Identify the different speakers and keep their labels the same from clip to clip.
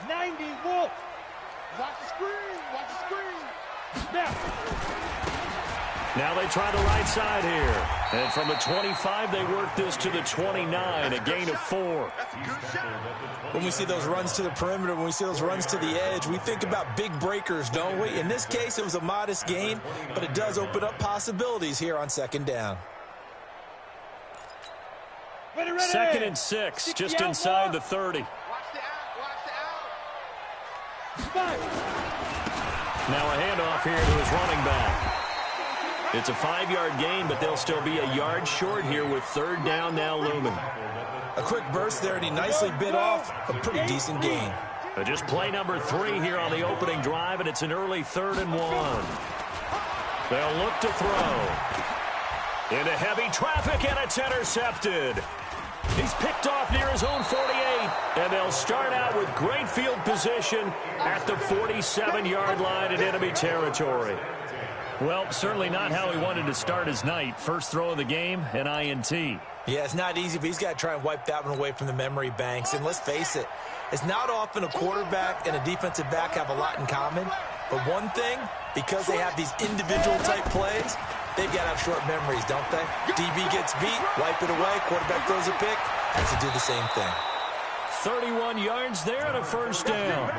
Speaker 1: 90 Wolf. Watch the screen. Watch the screen.
Speaker 2: Now they try the right side here. And from the 25, they work this to the 29, a gain of 4.
Speaker 3: When we see those runs to the perimeter, when we see those runs to the edge, we think about big breakers, don't we? In this case, it was a modest gain, but it does open up possibilities here on second down.
Speaker 2: Second and 6, just inside the 30.
Speaker 1: Watch the out.
Speaker 2: Now a handoff here to his running back. It's a 5-yard gain, but they'll still be a yard short here with third down now looming.
Speaker 3: A quick burst there, and he nicely bit off a pretty decent gain.
Speaker 2: Just play number 3 here on the opening drive, and it's an early 3rd and 1. They'll look to throw. Into heavy traffic, and it's intercepted. He's picked off near his own 48, and they'll start out with great field position at the 47-yard line in enemy territory. Well, certainly not how he wanted to start his night. First throw of the game, an INT.
Speaker 3: Yeah, it's not easy, but he's got to try and wipe that one away from the memory banks. And let's face it, it's not often a quarterback and a defensive back have a lot in common. But one thing, because they have these individual-type plays, they've got to have short memories, don't they? DB gets beat, wipe it away, quarterback throws a pick, has to do the same thing.
Speaker 2: 31 yards there and a first down.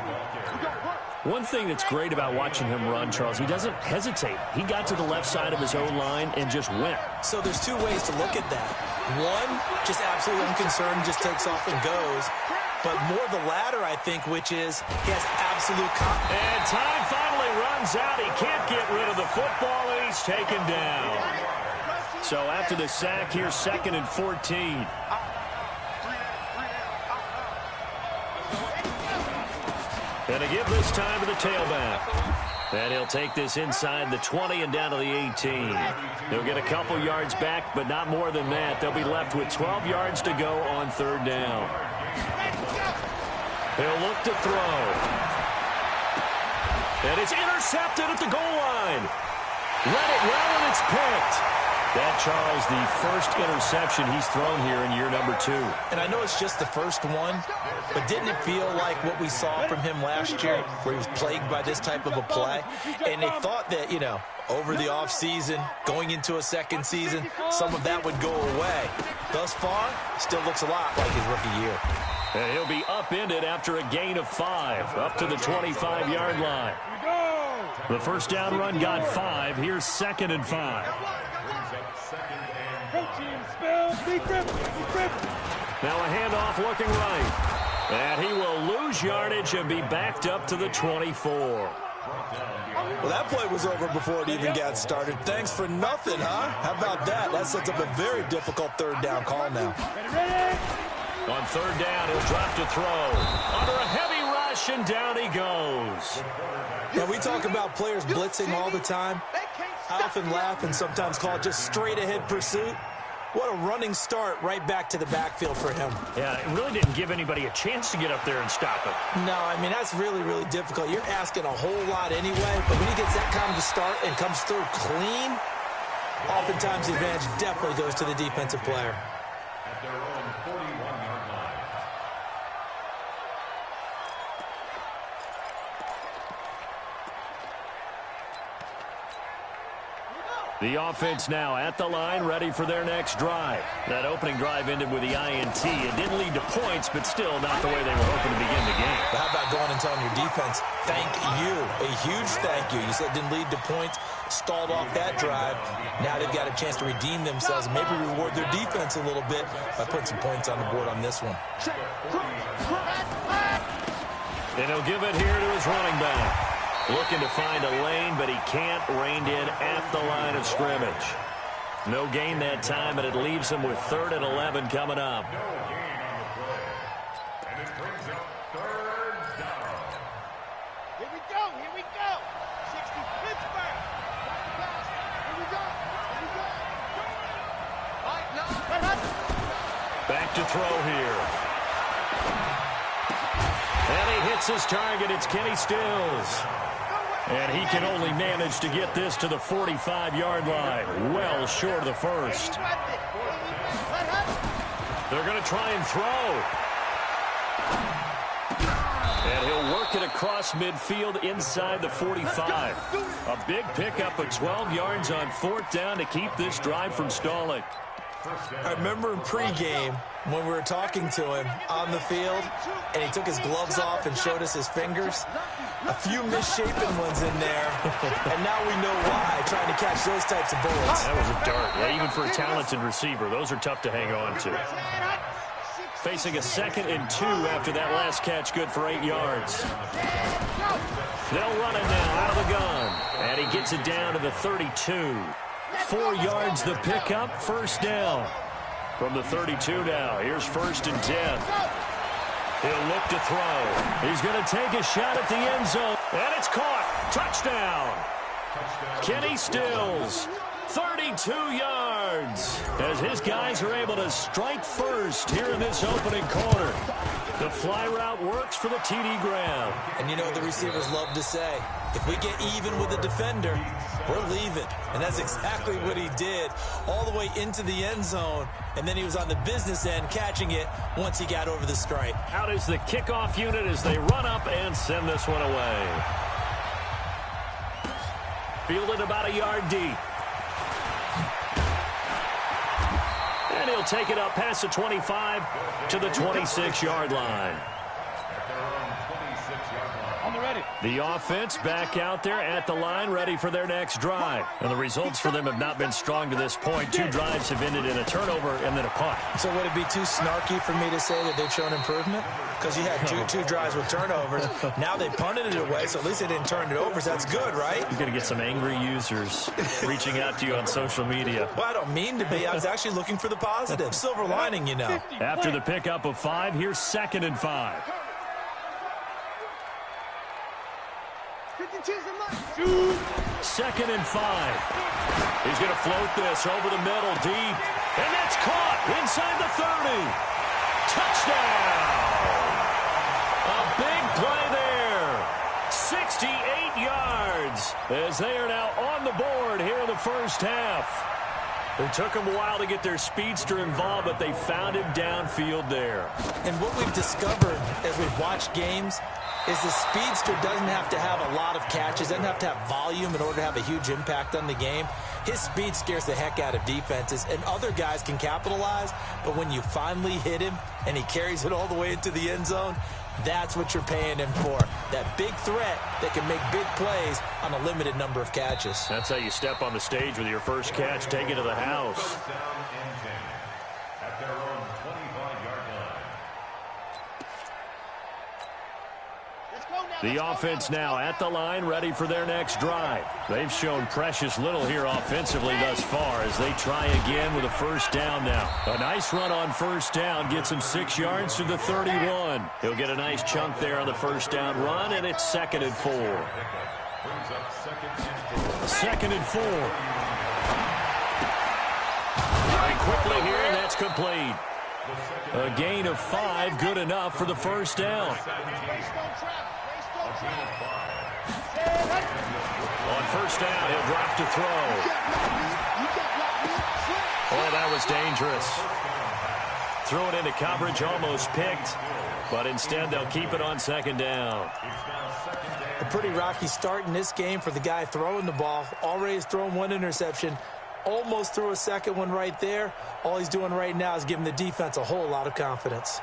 Speaker 2: One thing that's great about watching him run, Charles, he doesn't hesitate. He got to the left side of his own line and just went.
Speaker 3: So there's two ways to look at that. One, just absolutely unconcerned, just takes off and goes. But more the latter, I think, which is he has absolute confidence.
Speaker 2: And time finally runs out. He can't get rid of the football, and he's taken down. So after the sack, here's 2nd and 14. And to give this time to the tailback. And he'll take this inside the 20 and down to the 18. They'll get a couple yards back, but not more than that. They'll be left with 12 yards to go on third down. They'll look to throw. And it's intercepted at the goal line. Read it well, and it's picked. That, Charles, the first interception he's thrown here in year number 2.
Speaker 3: And I know it's just the first one, but didn't it feel like what we saw from him last year, where he was plagued by this type of a play? And they thought that, you know, over the offseason, going into a second season, some of that would go away. Thus far, still looks a lot like his rookie year.
Speaker 2: And he'll be upended after a gain of 5, up to the 25-yard line. The first down run got 5. Here's 2nd and 5. Now a handoff looking right. And he will lose yardage and be backed up to the 24.
Speaker 3: Well, that play was over before it even got started. Thanks for nothing, huh? How about that? That sets up a very difficult third down call now.
Speaker 2: On third down, he'll drop to throw. Under a heavy rush, and down he goes.
Speaker 3: Now, we talk about players blitzing all the time. I often laugh and sometimes call it just straight-ahead pursuit. What a running start right back to the backfield for him.
Speaker 2: Yeah, it really didn't give anybody a chance to get up there and stop it.
Speaker 3: No, I mean, that's really, really difficult. You're asking a whole lot anyway, but when he gets that kind of start and comes through clean, oftentimes the advantage definitely goes to the defensive player.
Speaker 2: The offense now at the line, ready for their next drive. That opening drive ended with the INT. It didn't lead to points, but still not the way they were hoping to begin the game.
Speaker 3: But how about going and telling your defense, thank you, a huge thank you. You said it didn't lead to points, stalled off that drive. Now they've got a chance to redeem themselves and maybe reward their defense a little bit by putting some points on the board on this one.
Speaker 2: And he'll give it here to his running back. Looking to find a lane, but he can't. Reined in at the line of scrimmage. No gain that time, and it leaves him with 3rd and 11 coming up.
Speaker 1: Here we go, here we go. 60 Pittsburgh. Here we go, here we go.
Speaker 2: Back to throw here. And he hits his target. It's Kenny Stills. And he can only manage to get this to the 45-yard line. Well short of the first. They're going to try and throw. And he'll make it across midfield inside the 45. A big pickup of 12 yards on 4th down to keep this drive from stalling.
Speaker 3: I remember in pregame when we were talking to him on the field, and he took his gloves off and showed us his fingers. A few misshapen ones in there, and now we know why, trying to catch those types of bullets.
Speaker 2: That was a dart. Yeah, even for a talented receiver, those are tough to hang on to. Facing a 2nd and 2 after that last catch, good for 8 yards. They'll run it now out of the gun, and he gets it down to the 32. 4 yards the pickup, 1st down. From the 32 now, here's 1st and 10. He'll look to throw. He's going to take a shot at the end zone, and it's caught. Touchdown. Kenny Stills, 32 yards, as his guys are able to strike first here in this opening quarter. The fly route works for the TD grab.
Speaker 3: And you know what the receivers love to say? If we get even with the defender, we're leaving. And that's exactly what he did, all the way into the end zone. And then he was on the business end catching it once he got over the stripe.
Speaker 2: Out is the kickoff unit as they run up and send this one away. Fielded about a yard deep. And he'll take it up past the 25 to the 26-yard line. The offense back out there at the line, ready for their next drive. And the results for them have not been strong to this point. 2 drives have ended in a turnover and then a punt.
Speaker 3: So would it be too snarky for me to say that they've shown improvement? Because you had two drives with turnovers. Now they punted it away, so at least they didn't turn it over, so that's good, right?
Speaker 2: You're going to get some angry users reaching out to you on social media.
Speaker 3: Well, I don't mean to be. I was actually looking for the positive. Silver lining, you know.
Speaker 2: After the pickup of 5, here's 2nd and 5. 2nd and 5. He's going to float this over the middle deep. And that's caught inside the 30. Touchdown! A big play there. 68 yards as they are now on the board here in the first half. It took them a while to get their speedster involved, but they found him downfield there.
Speaker 3: And what we've discovered as we've watched games is the speedster doesn't have to have a lot of catches, doesn't have to have volume in order to have a huge impact on the game. His speed scares the heck out of defenses, and other guys can capitalize, but when you finally hit him and he carries it all the way into the end zone, that's what you're paying him for. That big threat that can make big plays on a limited number of catches.
Speaker 2: That's how you step on the stage with your first catch, take it to the house. The offense now at the line, ready for their next drive. They've shown precious little here offensively thus far as they try again with a 1st down now. A nice run on 1st down gets him 6 yards to the 31. He'll get a nice chunk there on the 1st down run, and it's 2nd and 4. 2nd and 4. Very quickly here, and that's complete. A gain of 5, good enough for the 1st down. On 1st down, he'll drop to throw. Oh, that was dangerous. Threw it into coverage, almost picked, but instead they'll keep it on 2nd down.
Speaker 3: A pretty rocky start in this game for the guy throwing the ball. Already has thrown 1 interception. Almost threw a 2nd one right there. All he's doing right now is giving the defense a whole lot of confidence.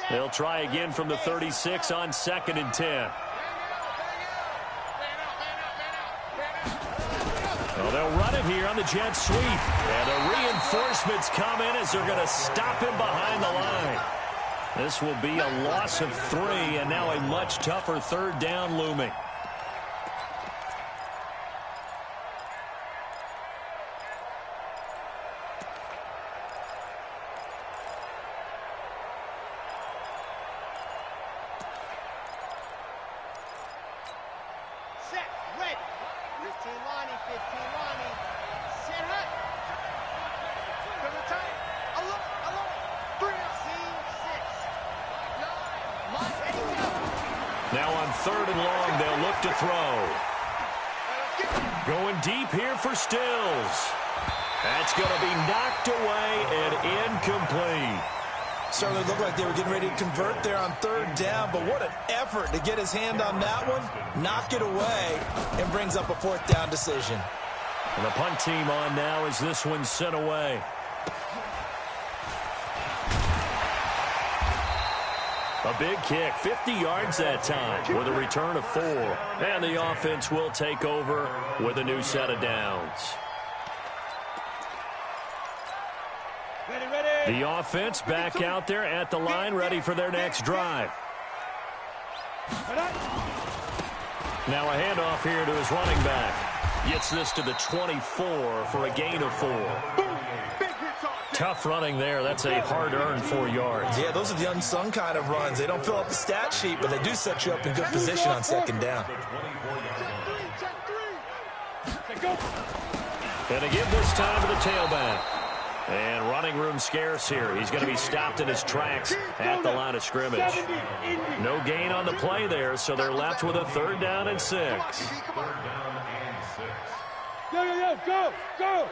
Speaker 2: They'll try again from the 36 on 2nd and 10. Well, they'll run it here on the jet sweep. And the reinforcements come in as they're going to stop him behind the line. This will be a loss of 3, and now a much tougher 3rd down looming. Going deep here for Stills. That's going to be knocked away and incomplete.
Speaker 3: Certainly looked like they were getting ready to convert there on third down, but what an effort to get his hand on that one, knock it away, and brings up a fourth down decision.
Speaker 2: And the punt team on now as this one's sent away. A big kick, 50 yards that time with a return of 4. And the offense will take over with a new set of downs. The offense back out there at the line, ready for their next drive. Now a handoff here to his running back. Gets this to the 24 for a gain of 4. Tough running there. That's a hard-earned 4 yards.
Speaker 3: Yeah, those are the unsung kind of runs. They don't fill up the stat sheet, but they do set you up in good position on second down.
Speaker 2: And to give this time to the tailback. And running room scarce here. He's going to be stopped in his tracks at the line of scrimmage. No gain on the play there, so they're left with a 3rd down and 6.
Speaker 1: Go!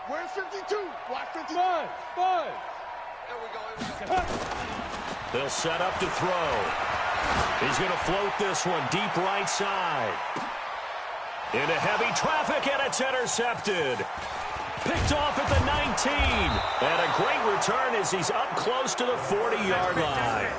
Speaker 1: Where's 52? Block 52. Five. There we go.
Speaker 2: They'll set up to throw. He's going to float this one deep right side. Into heavy traffic, and it's intercepted. Picked off at the 19. And a great return as he's up close to the 40-yard line.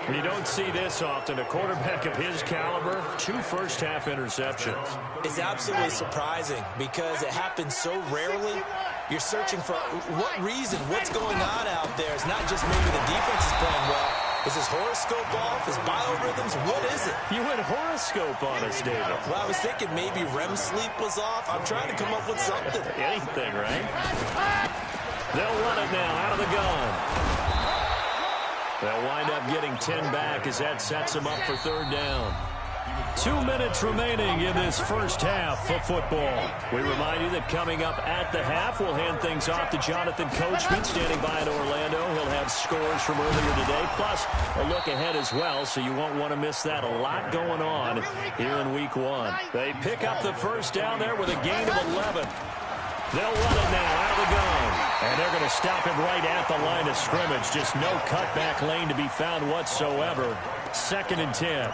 Speaker 2: You don't see this often. A quarterback of his caliber, 2 first-half interceptions.
Speaker 3: It's absolutely surprising because it happens so rarely. You're searching for what reason, what's going on out there. It's not just maybe the defense is playing well. Is his horoscope off? His biorhythms? What is it?
Speaker 2: You went horoscope on us, David.
Speaker 3: Well, I was thinking maybe REM sleep was off. I'm trying to come up with something.
Speaker 2: Anything, right? They'll run it now out of the gun. They'll wind up getting 10 back as that sets them up for 3rd down. 2 minutes remaining in this first half of football. We remind you that coming up at the half, we'll hand things off to Jonathan Coachman standing by in Orlando. He'll have scores from earlier today, plus a look ahead as well, so you won't want to miss that. A lot going on here in week 1. They pick up the first down there with a gain of 11. They'll run it now out of the gun. And they're going to stop him right at the line of scrimmage. Just no cutback lane to be found whatsoever. 2nd and 10.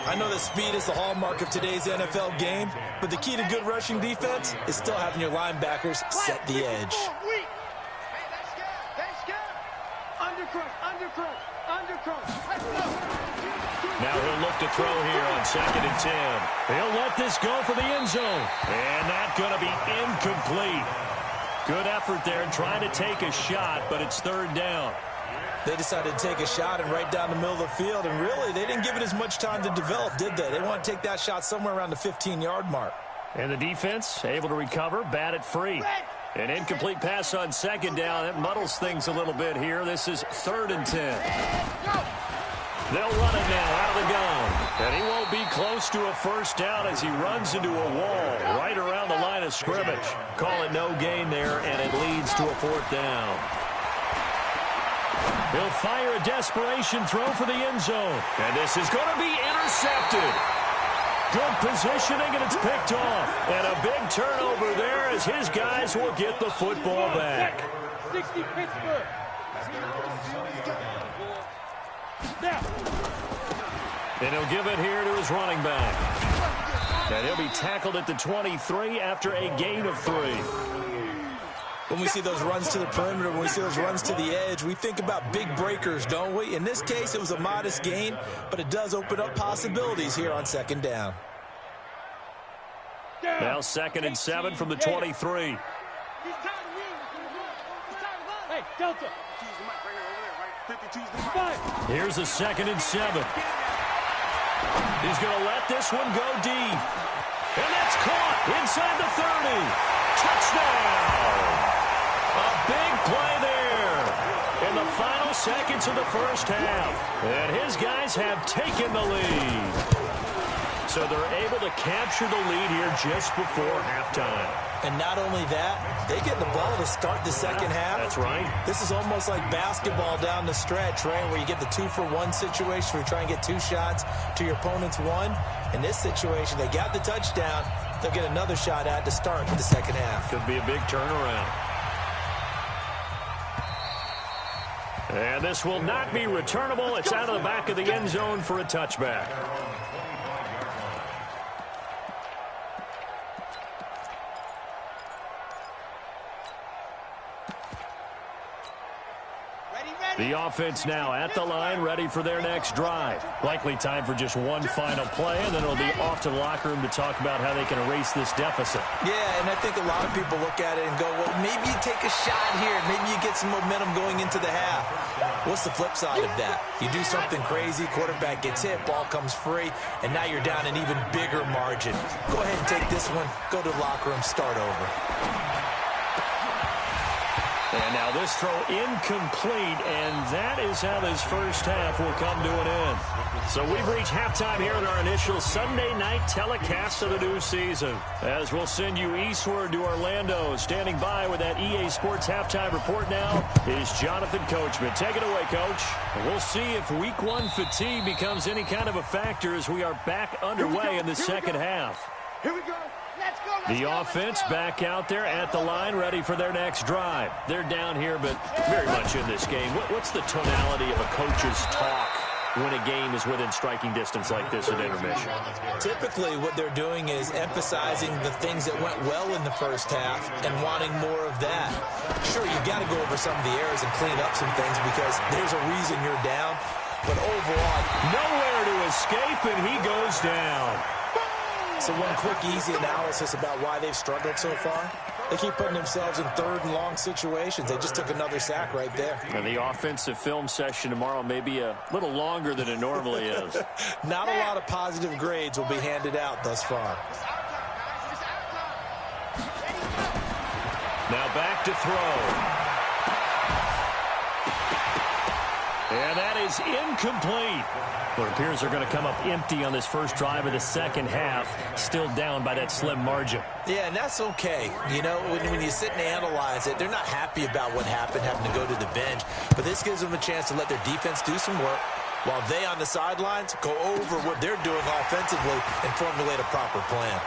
Speaker 3: I know that speed is the hallmark of today's NFL game, but the key to good rushing defense is still having your linebackers set the edge.
Speaker 2: Now he'll look to throw here on 2nd and 10. He'll let this go for the end zone. And that's going to be incomplete. Good effort there trying to take a shot, but it's 3rd down.
Speaker 3: They decided to take a shot and right down the middle of the field, and really, they didn't give it as much time to develop, did they? They want to take that shot somewhere around the 15-yard mark.
Speaker 2: And the defense able to recover, bat it free. An incomplete pass on 2nd down. That muddles things a little bit here. This is 3rd and 10. They'll run it now out of the gun. And he won't be close to a first down as he runs into a wall right around the line of scrimmage. Call it no gain there, and it leads to a 4th down. He'll fire a desperation throw for the end zone. And this is going to be intercepted. Good positioning, and it's picked off. And a big turnover there as his guys will get the football back.
Speaker 1: 60 Pittsburgh.
Speaker 2: And he'll give it here to his running back. And he'll be tackled at the 23 after a gain of 3.
Speaker 3: When we see those runs to the perimeter, when we see those runs to the edge, we think about big breakers, don't we? In this case, it was a modest gain, but it does open up possibilities here on 2nd down.
Speaker 2: Now 2nd and 7 from the 23.
Speaker 1: Hey, Delta.
Speaker 2: Here's a 2nd and 7. He's going to let this one go deep. And that's caught inside the 30. Touchdown! A big play there in the final seconds of the first half. And his guys have taken the lead. So they're able to capture the lead here just before halftime.
Speaker 3: And not only that, they get the ball to start the second half.
Speaker 2: That's right.
Speaker 3: This is almost like basketball down the stretch, right, where you get the 2-for-1 situation where you try and get 2 shots to your opponent's 1. In this situation, they got the touchdown. They'll get another shot at to start the second half.
Speaker 2: Could be a big turnaround. And this will not be returnable. It's out of the back of the end zone for a touchback. The offense now at the line, ready for their next drive. Likely time for just one final play, and then it'll be off to the locker room to talk about how they can erase this deficit.
Speaker 3: Yeah, and I think a lot of people look at it and go, well, maybe you take a shot here. Maybe you get some momentum going into the half. What's the flip side of that? You do something crazy, quarterback gets hit, ball comes free, and now you're down an even bigger margin. Go ahead and take this one, go to the locker room, start over.
Speaker 2: And now this throw incomplete, and that is how this first half will come to an end. So we've reached halftime here in our initial Sunday night telecast of the new season. As we'll send you eastward to Orlando. Standing by with that EA Sports halftime report now is Jonathan Coachman. Take it away, Coach. We'll see if week one fatigue becomes any kind of a factor as we are back underway in the second half.
Speaker 1: Here we go.
Speaker 2: The offense back out there at the line, ready for their next drive. They're down here, but very much in this game. What's the tonality of a coach's talk when a game is within striking distance like this at intermission?
Speaker 3: Typically, what they're doing is emphasizing the things that went well in the first half and wanting more of that. Sure, you've got to go over some of the errors and clean up some things because there's a reason you're down. But overall,
Speaker 2: nowhere to escape, and he goes down.
Speaker 3: So one quick, easy analysis about why they've struggled so far. They keep putting themselves in third and long situations. They just took another sack right there.
Speaker 2: And the offensive film session tomorrow may be a little longer than it normally is.
Speaker 3: Not a lot of positive grades will be handed out thus far.
Speaker 2: Now back to throw. And that is incomplete. Well, it appears they're going to come up empty on this first drive of the second half, still down by that slim margin.
Speaker 3: Yeah, and that's okay. You know, when you sit and analyze it, they're not happy about what happened, having to go to the bench. But this gives them a chance to let their defense do some work while they on the sidelines go over what they're doing offensively and formulate a proper plan.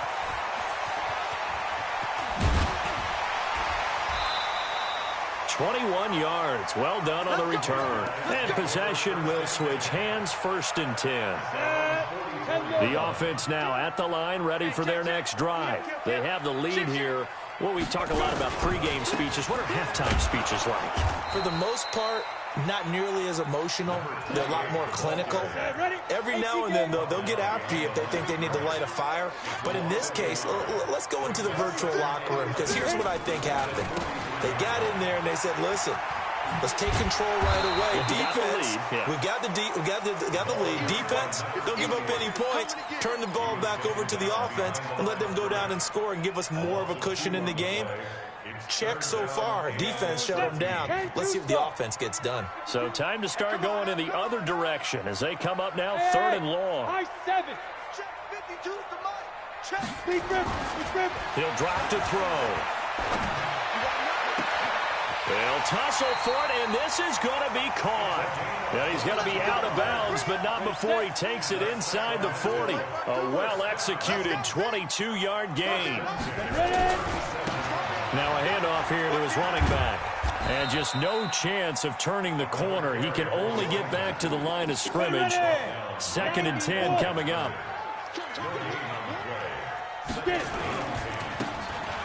Speaker 2: .21 yards. Well done on the return. And possession will switch hands, 1st and 10. The offense now at the line, ready for their next drive. They have the lead here. Well, we talk a lot about pregame speeches. What are halftime speeches like?
Speaker 3: For the most part, not nearly as emotional. They're a lot more clinical. Every now and then, though, they'll get after you if they think they need to light a fire. But in this case, let's go into the virtual locker room, because here's what I think happened. They got in there and they said, listen, let's take control right away. Defense, we got the lead. Defense, don't give up any points. Turn the ball back over to the offense and let them go down and score and give us more of a cushion in the game. Check so far. Defense shut them down. Let's see if the offense gets done.
Speaker 2: So time to start going in the other direction as they come up now 3rd and long.
Speaker 1: High 7. Check 52's the mic. Check. Big River.
Speaker 2: He'll drop to throw. They'll tussle for it, and this is going to be caught. Now he's going to be out of bounds, but not before he takes it inside the 40. A well-executed 22-yard gain. Now a handoff here to his running back. And just no chance of turning the corner. He can only get back to the line of scrimmage. 2nd and 10 coming up.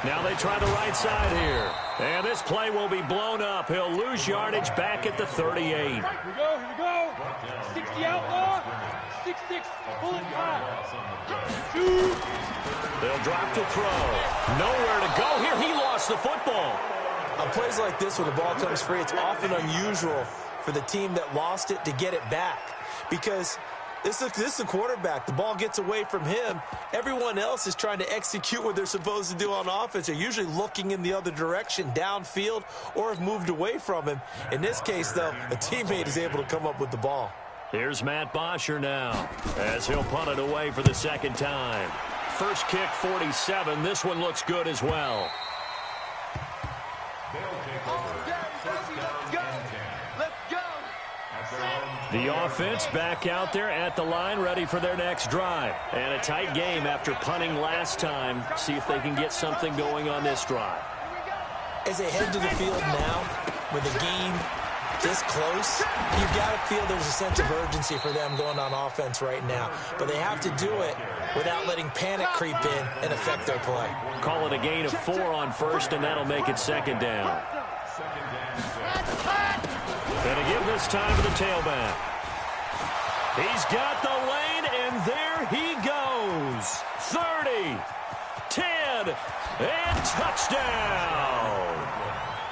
Speaker 2: Now they try the right side here. And this play will be blown up. He'll lose yardage back at the 38.
Speaker 1: Here we go. 60 outlaw. 6-6 bullet time. 2.
Speaker 2: They'll drop to throw. Nowhere to go here. He lost the football.
Speaker 3: On plays like this where the ball comes free, it's often unusual for the team that lost it to get it back. Because this is the quarterback. The ball gets away from him. Everyone else is trying to execute what they're supposed to do on offense. They're usually looking in the other direction, downfield, or have moved away from him. In this case, though, a teammate is able to come up with the ball.
Speaker 2: Here's Matt Bosher now as he'll punt it away for the second time. First kick, 47. This one looks good as well.
Speaker 1: Let's go.
Speaker 2: The offense back out there at the line, ready for their next drive. And a tight game after punting last time. See if they can get something going on this drive.
Speaker 3: As they head to the field now, with the game this close, you've got to feel there's a sense of urgency for them going on offense right now. But they have to do it without letting panic creep in and affect their play.
Speaker 2: Call it a gain of 4 on first, and that'll make it second down. And to give this time to the tailback. He's got the lane, and there he goes. 30, 10, and touchdown.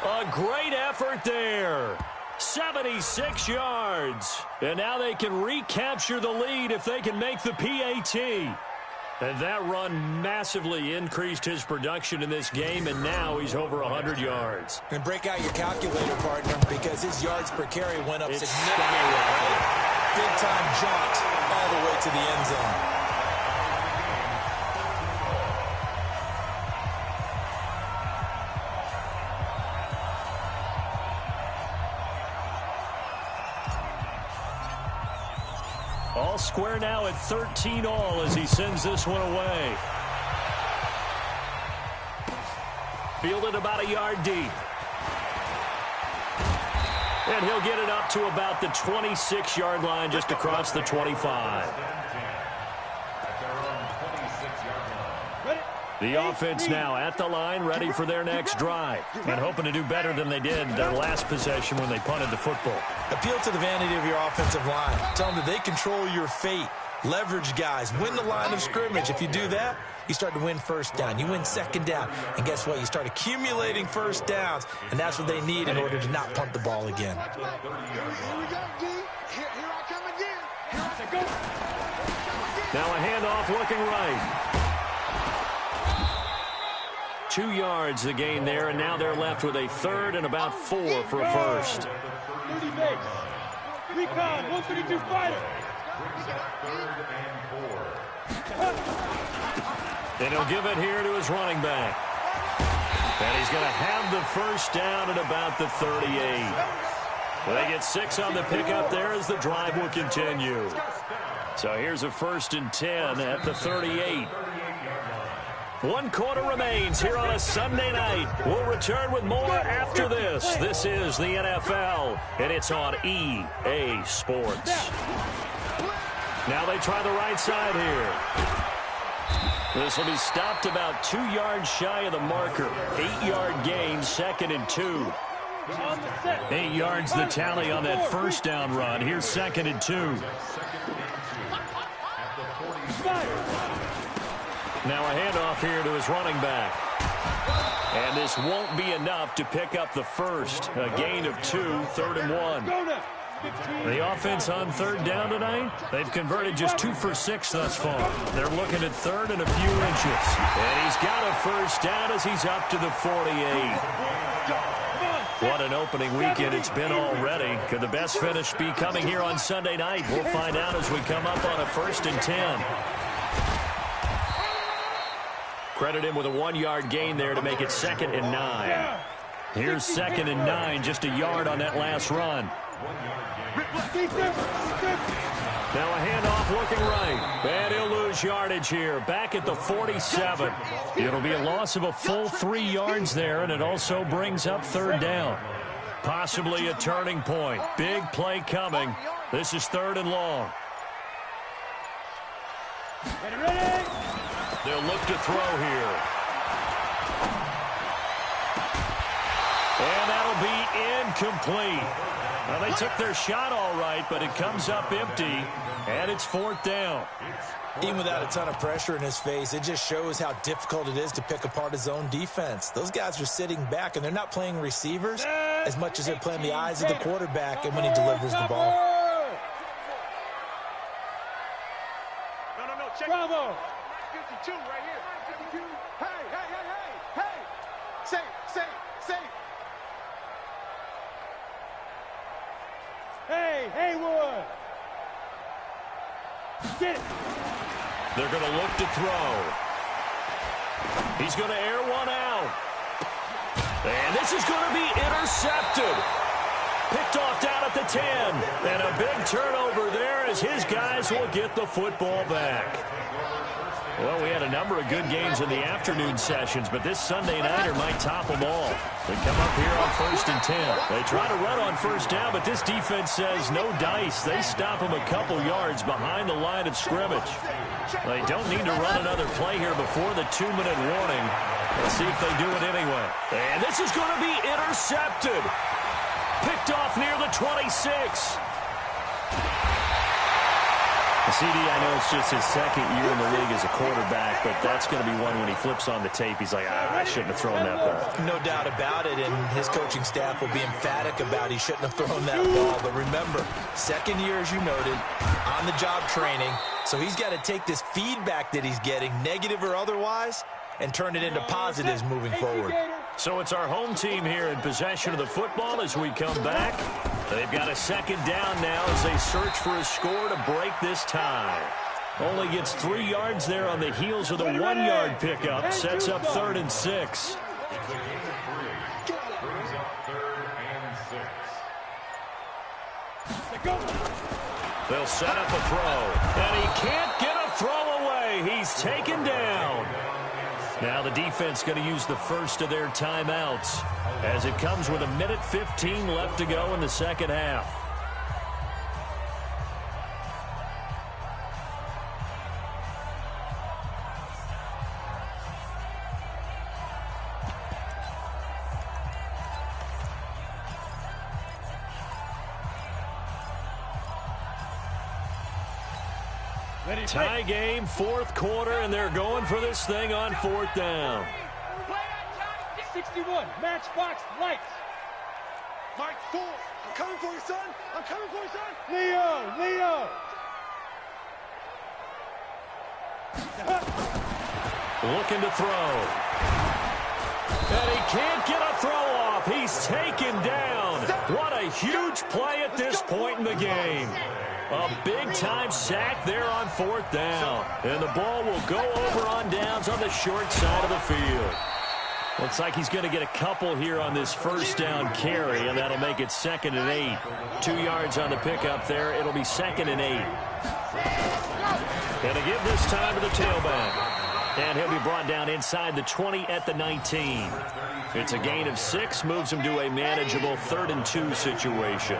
Speaker 2: A great effort there. 76 yards. And now they can recapture the lead if they can make the PAT. And that run massively increased his production in this game, and now he's over 100 yards.
Speaker 3: And break out your calculator, partner, because his yards per carry went up significantly. Right? Big-time jaunt all the way to the end zone.
Speaker 2: All square now at 13 all as he sends this one away. Fielded about a yard deep. And he'll get it up to about the 26-yard line, just across the 25. The offense now at the line, ready for their next drive, and hoping to do better than they did their last possession when they punted the football.
Speaker 3: Appeal to the vanity of your offensive line. Tell them that they control your fate. Leverage guys. Win the line of scrimmage. If you do that, you start to win first down. You win second down. And guess what? You start accumulating first downs, and that's what they need in order to not punt the ball again.
Speaker 1: Here we go, D. Here I come again. Here I go.
Speaker 2: Now a handoff looking right. 2 yards the gain there, and now they're left with a third and about 4 for a first.
Speaker 1: 30 base. Recon, 132 fighter.
Speaker 2: And he'll give it here to his running back. And he's going to have the first down at about the 38. Well, they get 6 on the pickup there as the drive will continue. So here's a 1st and 10 at the 38. 1 quarter remains here on a Sunday night. We'll return with more after this. This is the NFL, and it's on EA Sports. Now they try the right side here. This will be stopped about 2 yards shy of the marker. 8-yard gain, 2nd and 2. 8 yards the tally on that first down run. Here's 2nd and 2. Now a handoff here to his running back. And this won't be enough to pick up the first. A gain of 2, 3rd and 1. The offense on 3rd down tonight, they've converted just 2 for 6 thus far. They're looking at 3rd and a few inches. And he's got a first down as he's up to the 48. What an opening weekend it's been already. Could the best finish be coming here on Sunday night? We'll find out as we come up on a 1st and 10. Credit him with a 1-yard gain there to make it 2nd and 9. Here's 2nd and 9, just a yard on that last run. Now a handoff looking right. And he'll lose yardage here. Back at the 47. It'll be a loss of a full 3 yards there, and it also brings up 3rd down. Possibly a turning point. Big play coming. This is 3rd and long.
Speaker 1: Ready?
Speaker 2: They'll look to throw here. And that'll be incomplete. Well, they took their shot all right, but it comes up empty, and it's 4th down.
Speaker 3: Even without a ton of pressure in his face, it just shows how difficult it is to pick apart his own defense. Those guys are sitting back, and they're not playing receivers as much as they're playing the eyes of the quarterback and when he delivers the ball.
Speaker 1: No, check. Bravo. 52 right here. 52. Hey. Say. Hey, Haywood. Get it.
Speaker 2: They're going to look to throw. He's going to air one out. And this is going to be intercepted. Picked off down at the 10. And a big turnover there as his guys will get the football back. Well, we had a number of good games in the afternoon sessions, but this Sunday nighter might top them all. They come up here on 1st and 10. They try to run on first down, but this defense says no dice. They stop them a couple yards behind the line of scrimmage. They don't need to run another play here before the 2-minute warning. Let's see if they do it anyway. And this is going to be intercepted. Picked off near the 26. CD, I know it's just his second year in the league as a quarterback, but that's going to be one when he flips on the tape. He's like, I shouldn't have thrown that ball.
Speaker 3: No doubt about it, and his coaching staff will be emphatic about he shouldn't have thrown that ball. But remember, second year, as you noted, on-the-job training, so he's got to take this feedback that he's getting, negative or otherwise, and turn it into positives moving forward.
Speaker 2: So it's our home team here in possession of the football as we come back. They've got a second down now as they search for a score to break this tie. Only gets 3 yards there on the heels of the 1-yard pickup. Sets up 3rd and 6. They'll set up a throw. And he can't get a throw away. He's taken down. Now the defense going to use the first of their timeouts as it comes with 1:15 left to go in the second half. Tie game, 4th quarter, and they're going for this thing on 4th down.
Speaker 1: 61, matchbox lights. Mark 4, I'm coming for you, son. I'm coming for you, son. Leo.
Speaker 2: Looking to throw. And he can't get a throw off. He's taken down. What a huge play at this point in the game. A big-time sack there on 4th down. And the ball will go over on downs on the short side of the field. Looks like he's going to get a couple here on this first down carry, and that'll make it 2nd and 8. 2 yards on the pickup there. It'll be 2nd and 8. Going to give this time to the tailback. And he'll be brought down inside the 20 at the 19. It's a gain of 6, moves him to a manageable 3rd and 2 situation.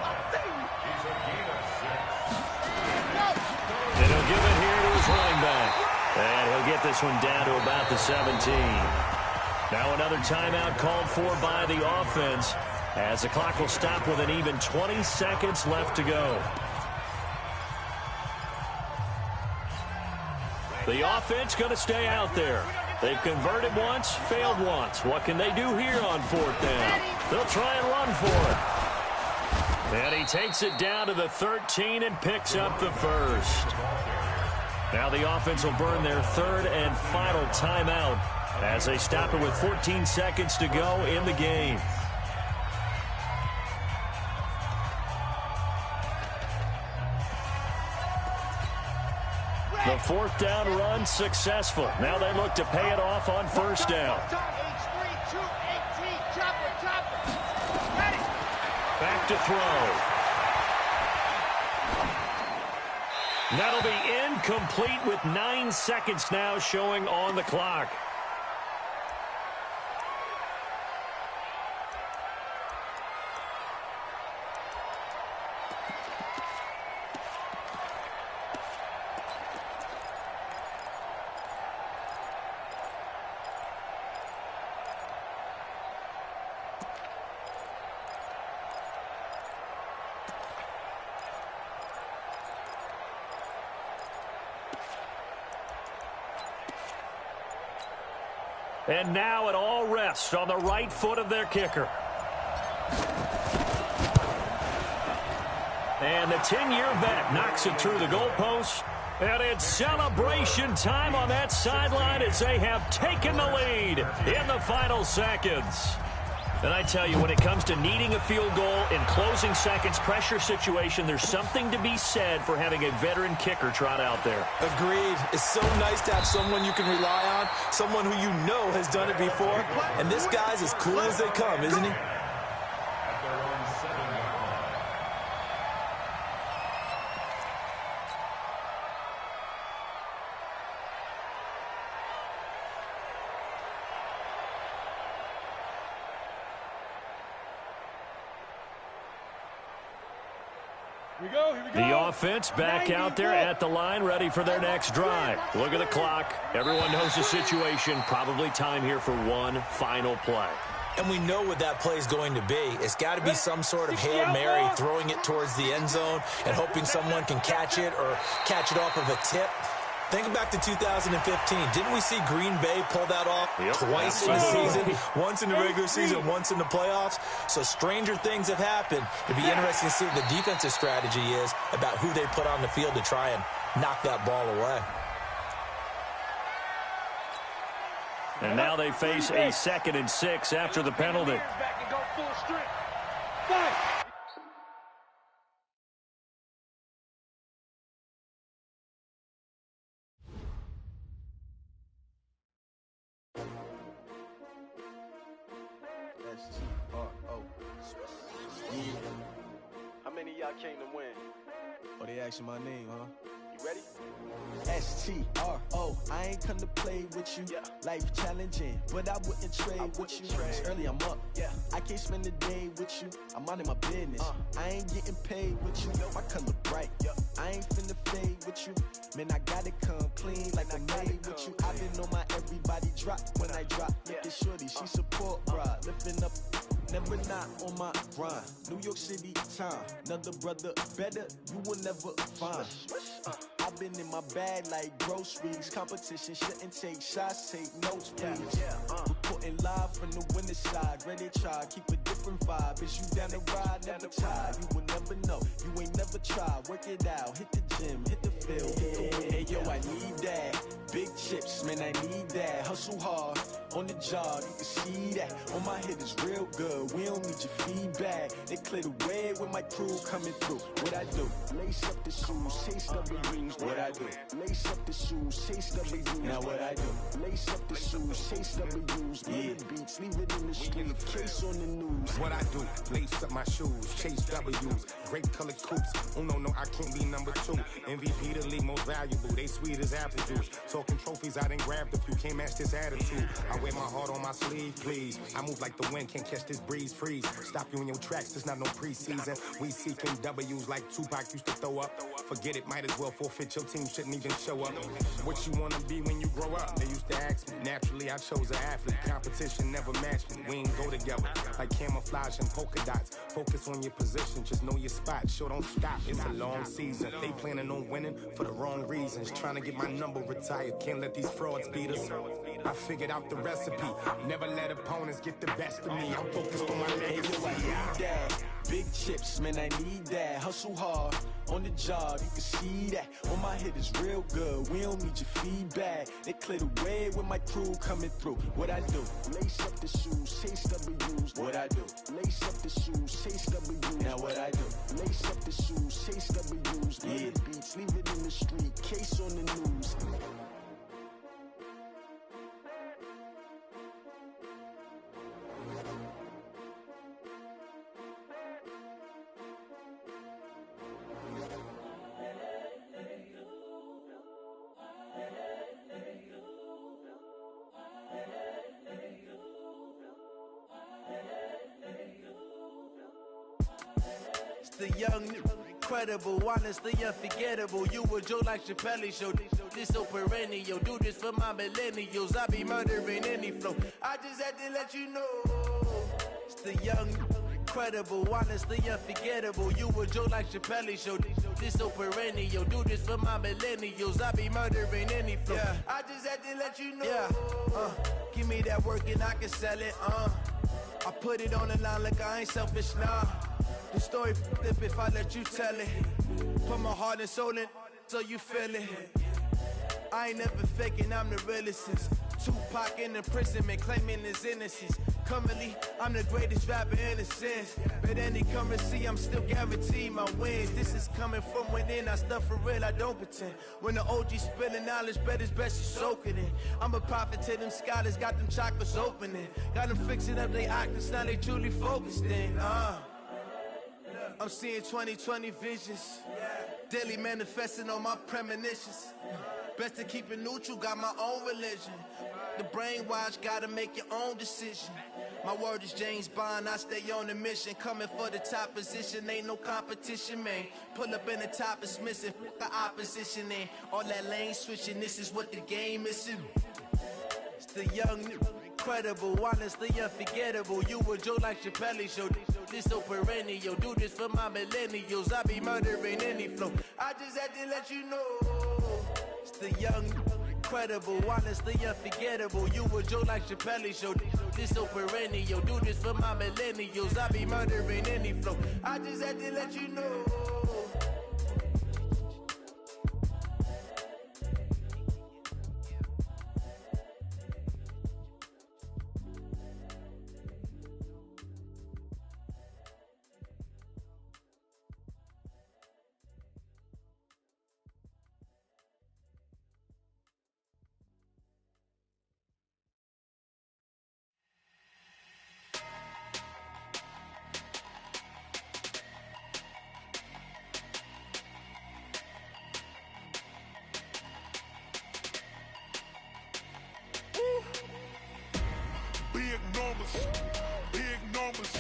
Speaker 2: And he'll give it here to his running back. And he'll get this one down to about the 17. Now another timeout called for by the offense as the clock will stop with an even 20 seconds left to go. The offense going to stay out there. They've converted once, failed once. What can they do here on 4th down? They'll try and run for it. And he takes it down to the 13 and picks up the first. Now the offense will burn their 3rd and final timeout as they stop it with 14 seconds to go in the game. The 4th down run successful. Now they look to pay it off on 1st down. Back to throw. That'll be incomplete with 9 seconds now showing on the clock. And now it all rests on the right foot of their kicker. And the 10-year vet knocks it through the goalpost. And it's celebration time on that sideline as they have taken the lead in the final seconds. And I tell you, when it comes to needing a field goal in closing seconds, pressure situation, there's something to be said for having a veteran kicker trot out there.
Speaker 3: Agreed. It's so nice to have someone you can rely on, someone who you know has done it before. And this guy's as cool as they come, isn't he?
Speaker 2: The offense back out there at the line, ready for their next drive. Look at the clock. Everyone knows the situation. Probably time here for one final play.
Speaker 3: And we know what that play is going to be. It's got to be some sort of Hail Mary, throwing it towards the end zone and hoping someone can catch it or catch it off of a tip. Think back to 2015. Didn't we see Green Bay pull that off twice in the season? Once in the regular season, once in the playoffs. So stranger things have happened. It'd be interesting to see what the defensive strategy is about who they put on the field to try and knock that ball away.
Speaker 2: And now they face a 2nd and 6 after the penalty.
Speaker 4: How many of y'all came to win?
Speaker 1: Oh, they asking my name, huh?
Speaker 4: You ready?
Speaker 1: S-T-R-O, I ain't come to play with you. Life challenging, but I wouldn't trade with you. It's early, I'm up. I can't spend the day with you. I'm minding my business. I ain't getting paid with you. My color bright. I ain't finna fade with you. Man, I gotta come clean like I'm made with you. I've been on my everybody drop when I drop. Look at shorty, she support, bruh. Lifting up. Never not on my grind. New York City time. Another brother better, you will never find. I've been in my bag like groceries. Competition shouldn't take shots, take notes, please. Reporting live from the winning side. Ready to try, keep a different vibe. Is you down the ride, never tired. You will never know, you ain't never tried. Work it out, hit the gym, hit the field, hit the wind. Hey yo, I need that. Big chips, man, I need that. Hustle hard, on the job, you can see that. On my head is real good, we don't need your feedback. They clear the way with my crew coming through. What I do? Lace up the shoes, chase W's. What I do? Lace up the shoes, chase W's. Now what I do? Lace up the shoes, chase W's. Yeah. Beats, leave it in the street, case on the news.
Speaker 5: What I do? Lace up my shoes, chase W's. Great colored coops. Oh no, I can't be number 2. MVP the league most valuable. They sweet as apple juice. Talking trophies, I didn't grab the few. Can't match this attitude. I wear my heart on my sleeve, please. I move like the wind, can't catch this breeze, freeze. Stop you in your tracks, there's not no preseason. We seeking W's like Tupac used to throw up. Forget it, might as well forfeit. Your team shouldn't even show up. What you wanna be when you grow up? They used to ask me. Naturally, I chose an athlete. Competition never matched me. We ain't go together like camouflage and polka dots. Focus on your position, just know your spot. Sure, don't stop. It's a long season. They planning on winning for the wrong reasons. Trying to get my number retired. Can't let these frauds beat us. I figured out the recipe. Never let opponents get the best of me. I'm focused on my legacy.
Speaker 1: I need that. Big chips, man, I need that. Hustle hard, on the job, you can see that. On my head is real good, we don't need your feedback. They clear the way with my crew coming through. What I do? Lace up the shoes, chase W's. What I do? Lace up the shoes, chase W's. Now what I do? Lace up the shoes, chase W's. Yeah. Beats, leave it in the street, case on the news.
Speaker 6: The young, incredible, honestly unforgettable. You a Joe like Chappelle show. This so perennial. Do this for my millennials. I be murdering any flow. I just had to let you know. It's the young, incredible, honestly unforgettable. You a Joe like Chappelle show. This so perennial. Do this for my millennials. I be murdering any flow. Yeah. I just had to let you know. Yeah. Give me that work and I can sell it. I put it on the line like I ain't selfish now. The story flip if I let you tell it. Put my heart and soul in so you feel it. I ain't never faking, I'm the realest since Tupac in imprisonment, claiming his innocence. Currently, I'm the greatest rapper in a sense. But any currency, I'm still guaranteed my wins. This is coming from within, I stuff for real, I don't pretend. When the OG spilling knowledge, bet it's best you soak it in. I'm a prophet to them scholars, got them chakras opening. Got them fixing up they octaves, now they truly focused in. I'm seeing 2020 visions, daily manifesting on my premonitions. Best to keep it neutral, got my own religion. The brainwash, gotta make your own decision. My word is James Bond, I stay on a mission. Coming for the top position, ain't no competition, man. Pull up in the top, it's missing, the opposition, and all that lane switching, this is what the game is. It's the young, incredible, honestly unforgettable. You a Joe like Chappelle show, this so perennial. Do this for my millennials, I be murdering any flow. I just had to let you know. It's the young, incredible, honestly unforgettable. You a Joe like Chappelle show, this so perennial. Do this for my millennials, I be murdering any flow. I just had to let you know.
Speaker 7: Big numbers,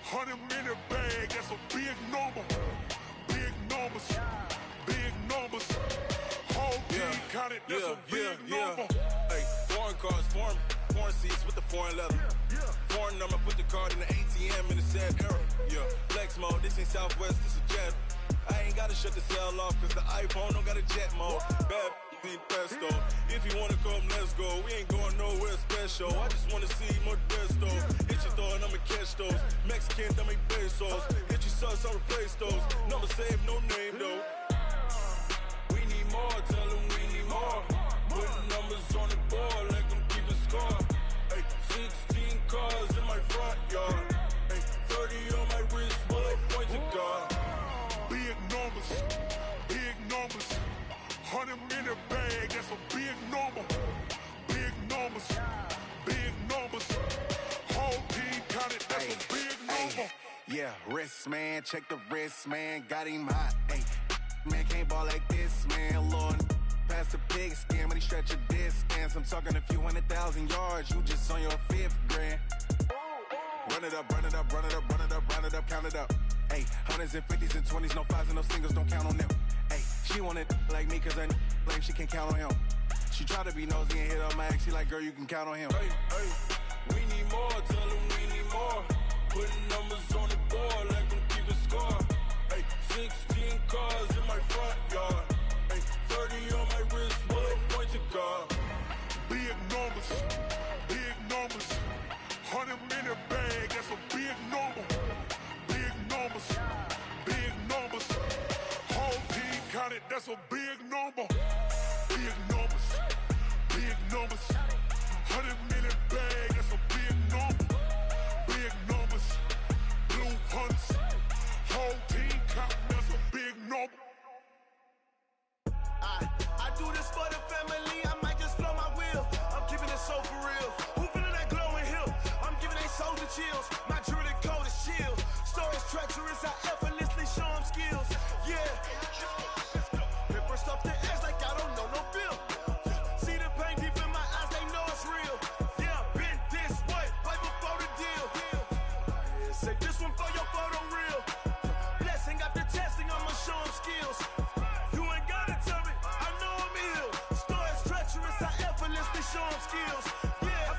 Speaker 7: 100-minute bag, that's a big number. Big numbers, whole team counted, that's a big number.
Speaker 8: Hey, foreign cars, foreign seats with the foreign leather. Foreign number, put the card in the ATM in the sad era. Yeah, flex mode, this ain't Southwest, this is Jet. I ain't gotta shut the cell off, cause the iPhone don't got a jet mode. Bad need pesto. If you wanna come, let's go. We ain't going nowhere special. I just wanna see Modesto. Hit your thought, I'ma catch those. Mexican, I make pesos. Hit your sus, I'll replace those. Number saved, no name though. We need more, tell them we need more. Putting numbers on the board, like them keep a score. Hey, 16 cars in my front yard. Hey, 30 on my wrist, while I point to God.
Speaker 7: Big numbers, 100-minute bag, that's a big number. Big numbers, whole team counted, that's a big number.
Speaker 9: Yeah, wrist man, check the wrist man, got him hot. Ay, man can't ball like this, man. Lord, past the pig skin, when he stretch a distance. I'm talking a few 100,000 yards, you just on your 5th grand. Run it up, count it up. Ay, 100s and 50s and 20s, no 5s and no singles, don't count on them. Ay, she want it like me, cause I blame she can't count on him. She try to be nosy and hit up my ex, she like, girl, you can count on him.
Speaker 8: Hey, we need more, tell them we need more. Putting numbers on the board, like them keep a score. Hey, 16 cars in my front yard. Hey, 30 on my wrist, while I point to God.
Speaker 7: Big numbers, 100-minute bag, that's a big number. Big numbers, whole team counted, that's a big number. Big numbers, 100-minute bag, that's a big number. Big numbers, blue hunts, whole team counting, that's a big number.
Speaker 6: I do this for the family, I might just blow my wheel. I'm keeping it so for real. Who feeling that glowing hill? I'm giving they soldier chills. My jewelry code is chill. Stories treacherous, I effortlessly show them skills. Yeah. Paper stuff the edge like I don't know no feel. See the pain deep in my eyes, they know it's real. Yeah, been this way, right before the deal. Say this one for your photo reel. Blessing after testing, I'ma show them skills. You ain't gotta tell me, I know I'm ill. Stories treacherous, I effortlessly show them skills. Yeah,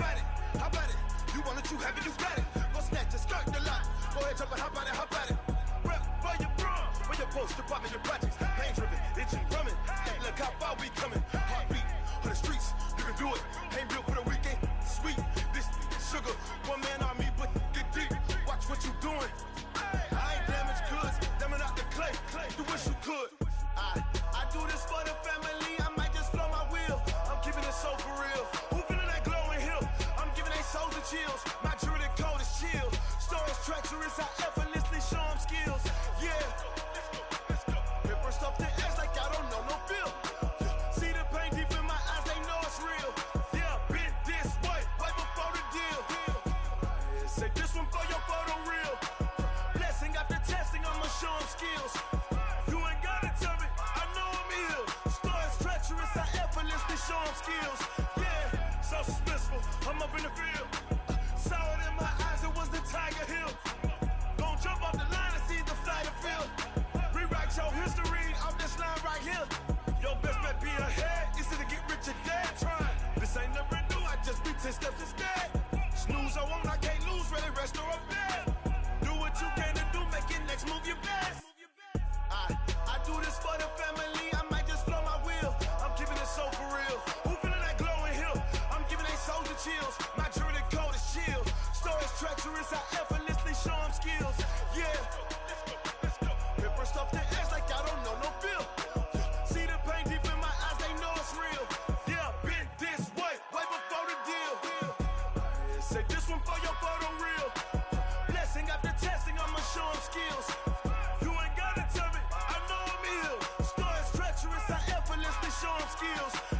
Speaker 6: how about it? You want it, you have it, you got it. Go snatch it, skirt the lot. Go ahead, jump it, how about it?
Speaker 7: trouble, I'm up in the field. Saw it in my eyes, it was the Tiger Hill. Gon' jump off the line and see the flight of field. Rewrite your history off this line right here. Your best bet be ahead, instead of get rich or dead trying. This ain't never new, I just be 10 steps instead. Snooze I won't, I can't lose, ready, rest or a bed. Do what you can to do, make it next move your best. I do this for the family, I might just blow my wheel. I'm keeping it so for real. Who feeling that glowing hill? I'm giving they soldier chills. My jewelry code is chill. Stories treacherous, I effortlessly show them skills. Yeah. Pepper stuff the edge like I don't know no feel. See the pain deep in my eyes, they know it's real. Yeah, been this way before the deal. Say this one for your photo reel. Blessing after testing, I'ma show them skills. You ain't gotta tell me, I know I'm ill. Stories treacherous, I effortlessly show them skills.